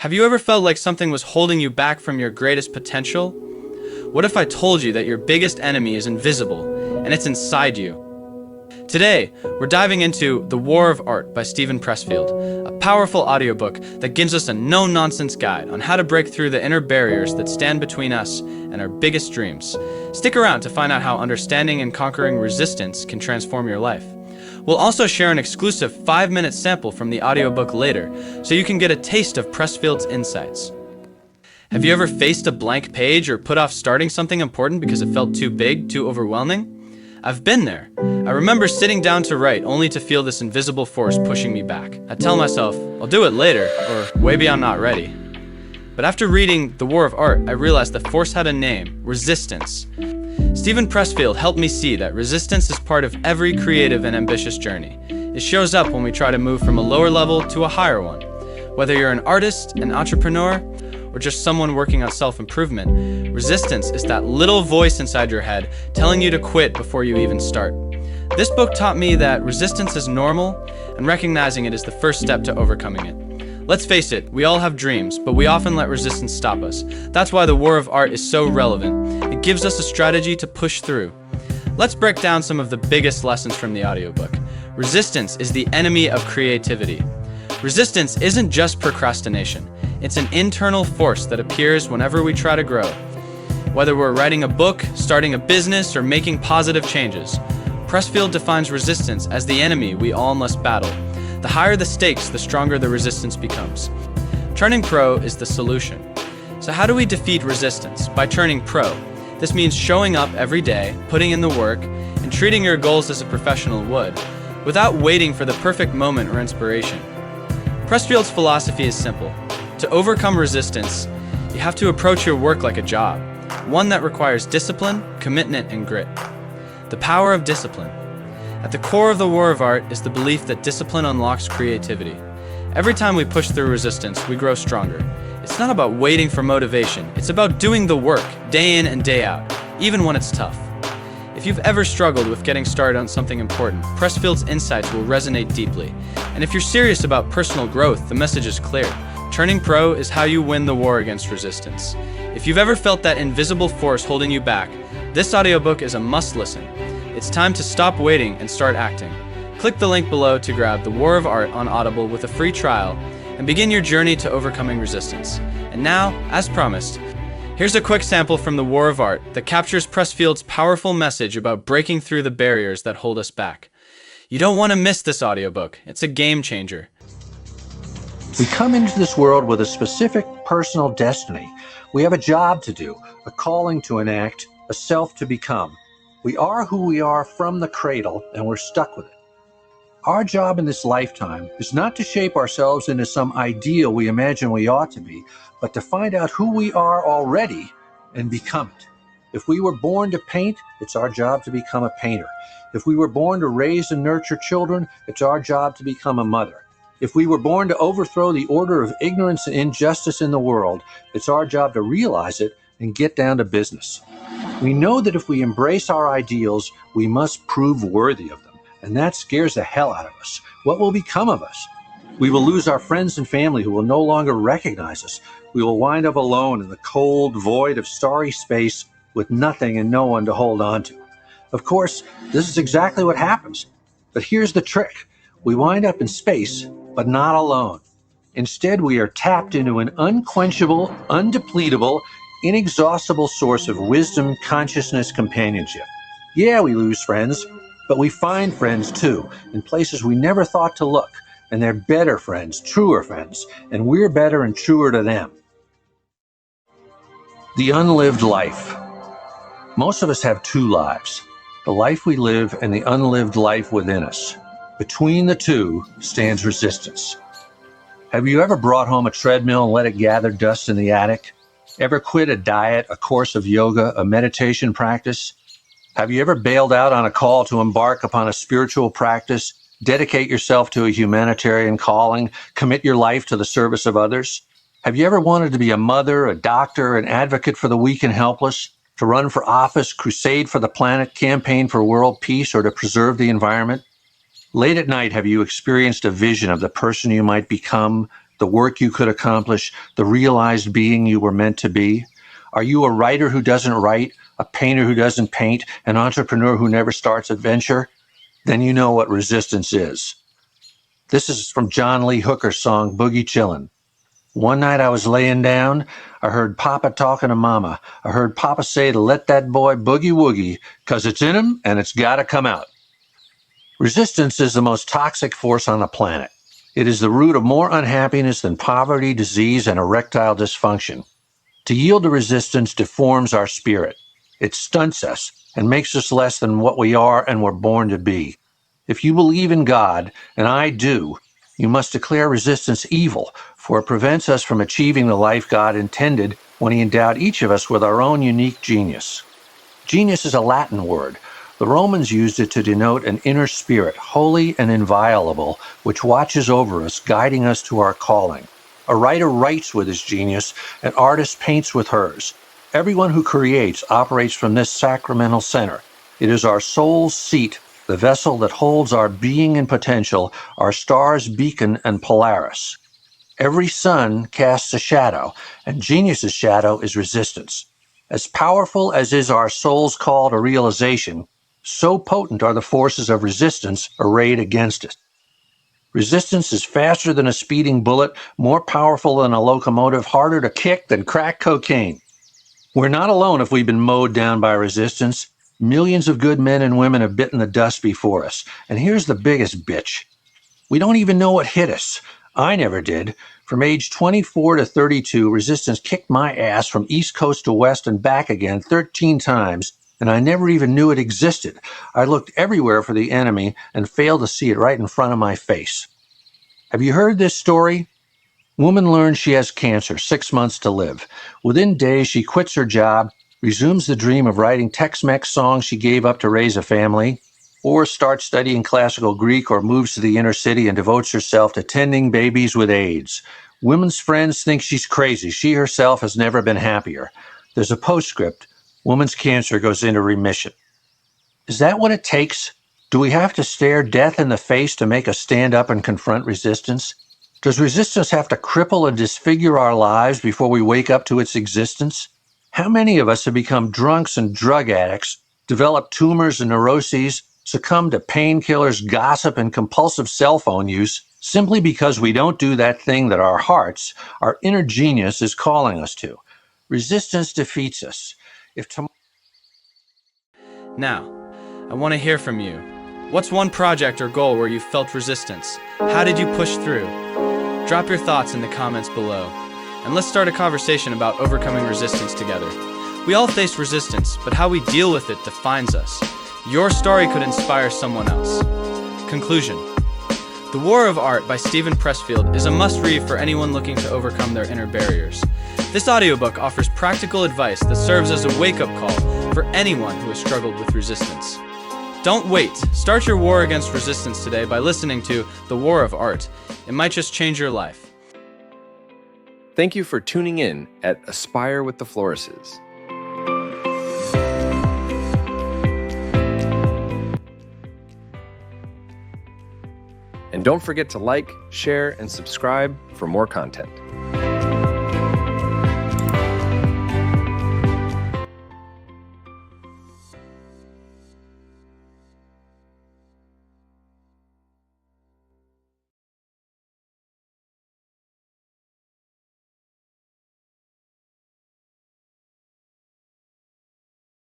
Have you ever felt like something was holding you back from your greatest potential? What if I told you that your biggest enemy is invisible and it's inside you? Today, we're diving into The War of Art by Steven Pressfield, a powerful audiobook that gives us a no-nonsense guide on how to break through the inner barriers that stand between us and our biggest dreams. Stick around to find out how understanding and conquering resistance can transform your life. We'll also share an exclusive 5-minute sample from the audiobook later, so you can get a taste of Pressfield's insights. Have you ever faced a blank page or put off starting something important because it felt too big, too overwhelming? I've been there. I remember sitting down to write only to feel this invisible force pushing me back. I'd tell myself, I'll do it later, or maybe I'm not ready. But after reading The War of Art, I realized the force had a name: resistance. Steven Pressfield helped me see that resistance is part of every creative and ambitious journey. It shows up when we try to move from a lower level to a higher one. Whether you're an artist, an entrepreneur, or just someone working on self-improvement, resistance is that little voice inside your head telling you to quit before you even start. This book taught me that resistance is normal, and recognizing it is the first step to overcoming it. Let's face it, we all have dreams, but we often let resistance stop us. That's why The War of Art is so relevant. It gives us a strategy to push through. Let's break down some of the biggest lessons from the audiobook. Resistance is the enemy of creativity. Resistance isn't just procrastination. It's an internal force that appears whenever we try to grow. Whether we're writing a book, starting a business, or making positive changes, Pressfield defines resistance as the enemy we all must battle. The higher the stakes, the stronger the resistance becomes. Turning pro is the solution. So how do we defeat resistance? By turning pro. This means showing up every day, putting in the work, and treating your goals as a professional would, without waiting for the perfect moment or inspiration. Pressfield's philosophy is simple. To overcome resistance, you have to approach your work like a job, one that requires discipline, commitment, and grit. The power of discipline. At the core of The War of Art is the belief that discipline unlocks creativity. Every time we push through resistance, we grow stronger. It's not about waiting for motivation, it's about doing the work, day in and day out, even when it's tough. If you've ever struggled with getting started on something important, Pressfield's insights will resonate deeply. And if you're serious about personal growth, the message is clear. Turning pro is how you win the war against resistance. If you've ever felt that invisible force holding you back, this audiobook is a must-listen. It's time to stop waiting and start acting. Click the link below to grab The War of Art on Audible with a free trial and begin your journey to overcoming resistance. And now, as promised, here's a quick sample from The War of Art that captures Pressfield's powerful message about breaking through the barriers that hold us back. You don't want to miss this audiobook. It's a game changer. We come into this world with a specific personal destiny. We have a job to do, a calling to enact, a self to become. We are who we are from the cradle, and we're stuck with it. Our job in this lifetime is not to shape ourselves into some ideal we imagine we ought to be, but to find out who we are already and become it. If we were born to paint, it's our job to become a painter. If we were born to raise and nurture children, it's our job to become a mother. If we were born to overthrow the order of ignorance and injustice in the world, it's our job to realize it and get down to business. We know that if we embrace our ideals, we must prove worthy of them, and that scares the hell out of us. What will become of us? We will lose our friends and family who will no longer recognize us. We will wind up alone in the cold void of starry space with nothing and no one to hold on to. Of course, this is exactly what happens. But here's the trick. We wind up in space, but not alone. Instead, we are tapped into an unquenchable, undepletable, inexhaustible source of wisdom, consciousness, companionship. Yeah, we lose friends, but we find friends too, in places we never thought to look, and they're better friends, truer friends, and we're better and truer to them. The unlived life. Most of us have two lives, the life we live and the unlived life within us. Between the two stands resistance. Have you ever brought home a treadmill and let it gather dust in the attic? Ever quit a diet, a course of yoga, a meditation practice? Have you ever bailed out on a call to embark upon a spiritual practice, dedicate yourself to a humanitarian calling, commit your life to the service of others? Have you ever wanted to be a mother, a doctor, an advocate for the weak and helpless, to run for office, crusade for the planet, campaign for world peace, or to preserve the environment? Late at night, have you experienced a vision of the person you might become, the work you could accomplish, the realized being you were meant to be? Are you a writer who doesn't write, a painter who doesn't paint, an entrepreneur who never starts a venture? Then you know what resistance is. This is from John Lee Hooker's song, Boogie Chillin'. One night I was laying down, I heard Papa talking to Mama. I heard Papa say to let that boy boogie woogie, 'cause it's in him and it's gotta come out. Resistance is the most toxic force on the planet. It is the root of more unhappiness than poverty, disease, and erectile dysfunction. To yield to resistance deforms our spirit. It stunts us and makes us less than what we are and were born to be. If you believe in God, and I do, you must declare resistance evil, for it prevents us from achieving the life God intended when He endowed each of us with our own unique genius. Genius is a Latin word. The Romans used it to denote an inner spirit, holy and inviolable, which watches over us, guiding us to our calling. A writer writes with his genius, an artist paints with hers. Everyone who creates operates from this sacramental center. It is our soul's seat, the vessel that holds our being and potential, our star's beacon and Polaris. Every sun casts a shadow, and genius's shadow is resistance. As powerful as is our soul's call to realization, so potent are the forces of resistance arrayed against it. Resistance is faster than a speeding bullet, more powerful than a locomotive, harder to kick than crack cocaine. We're not alone if we've been mowed down by resistance. Millions of good men and women have bitten the dust before us. And here's the biggest bitch. We don't even know what hit us. I never did. From age 24 to 32, resistance kicked my ass from East Coast to West and back again 13 times, and I never even knew it existed. I looked everywhere for the enemy and failed to see it right in front of my face. Have you heard this story? Woman learns she has cancer, 6 months to live. Within days, she quits her job, resumes the dream of writing Tex-Mex songs she gave up to raise a family, or starts studying classical Greek, or moves to the inner city and devotes herself to tending babies with AIDS. Women's friends think she's crazy. She herself has never been happier. There's a postscript. Woman's cancer goes into remission. Is that what it takes? Do we have to stare death in the face to make us stand up and confront resistance? Does resistance have to cripple and disfigure our lives before we wake up to its existence? How many of us have become drunks and drug addicts, developed tumors and neuroses, succumb to painkillers, gossip, and compulsive cell phone use simply because we don't do that thing that our hearts, our inner genius, is calling us to? Resistance defeats us. Now, I want to hear from you. What's one project or goal where you felt resistance? How did you push through? Drop your thoughts in the comments below, and let's start a conversation about overcoming resistance together. We all face resistance, but how we deal with it defines us. Your story could inspire someone else. Conclusion. The War of Art by Steven Pressfield is a must-read for anyone looking to overcome their inner barriers. This audiobook offers practical advice that serves as a wake-up call for anyone who has struggled with resistance. Don't wait. Start your war against resistance today by listening to The War of Art. It might just change your life. Thank you for tuning in at Aspire with the Florises. And don't forget to like, share, and subscribe for more content.